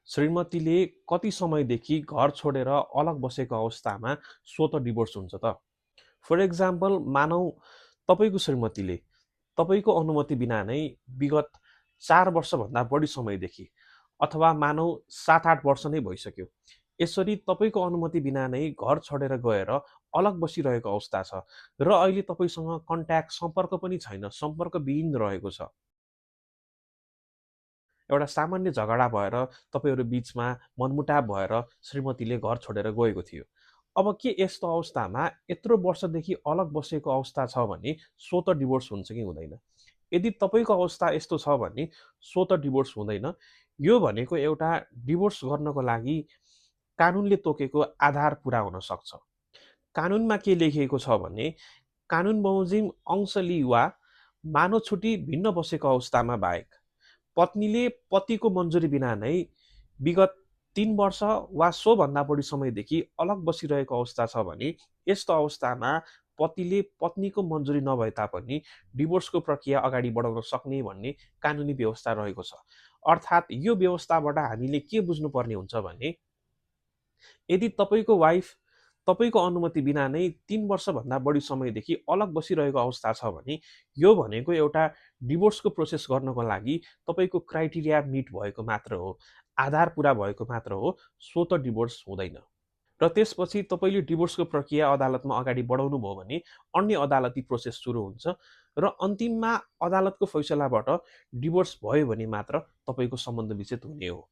श्रीमतीले कति समयदेखि घर छोडेर अलग बसेको अवस्थामा स्वतः डिभोर्स हुन्छ त? फर एक्जाम्पल मानौँ तपाईँको श्रीमतीले तपाईँको अनुमति बिना नै विगत 4 वर्षभन्दा बढी समयदेखि अथवा मानौँ 7-8 वर्ष नै भइसक्यो। यसरी तपाईँको अनुमति बिना नै घर छोडेर गएर अलग बसिरहेको अवस्था छ र अहिले तपाईँसँग कन्ट्याक्ट सम्पर्क पनि छैन, सम्पर्कविहीन रहेको छ। एउटा सामान्य झगडा भएर तपाईँहरू बीचमा मनमुटाव भएर श्रीमतीले घर छोडेर गएको थियो। अब के यस्तो अवस्थामा यत्रो वर्षदेखि अलग बसेको अवस्था छ भने स्वतः डिभोर्स हुन्छ कि हुँदैन? यदि तपाईँको अवस्था यस्तो छ भने स्वतः डिभोर्स हुँदैन। यो भनेको एउटा डिभोर्स गर्नको लागि कानुनले तोकेको आधार पुरा हुन सक्छ। कानुनमा के लेखिएको छ भने कानुन बमोजिम अंशली वा मानव छुटी भिन्न बसेको अवस्थामा बाहेक पत्नीले पतिको मन्जुरी बिना नै विगत 3 वर्ष वा सोभन्दा बढी समयदेखि अलग बसिरहेको अवस्था छ भने यस्तो अवस्थामा पतिले पत्नीको मन्जुरी नभए तापनि डिभोर्सको प्रक्रिया अगाडि बढाउन सक्ने भन्ने कानुनी व्यवस्था रहेको छ। अर्थात् यो व्यवस्थाबाट हामीले के बुझ्नुपर्ने हुन्छ भने यदि तपाईँको वाइफ तपाईँको अनुमति बिना नै 3 वर्षभन्दा बढी समयदेखि अलग बसिरहेको अवस्था छ भने यो भनेको एउटा डिभोर्सको प्रोसेस गर्नको लागि तपाईँको क्राइटेरिया मिट भएको मात्र हो, आधार पुरा भएको मात्र हो, स्वतः डिभोर्स हुँदैन। र त्यसपछि तपाईँले डिभोर्सको प्रक्रिया अदालतमा अगाडि बढाउनु भयो भने अन्य अदालती प्रोसेस सुरु हुन्छ र अन्तिममा अदालतको फैसलाबाट डिभोर्स भयो भने मात्र तपाईँको सम्बन्ध विच्छेद हुने हो।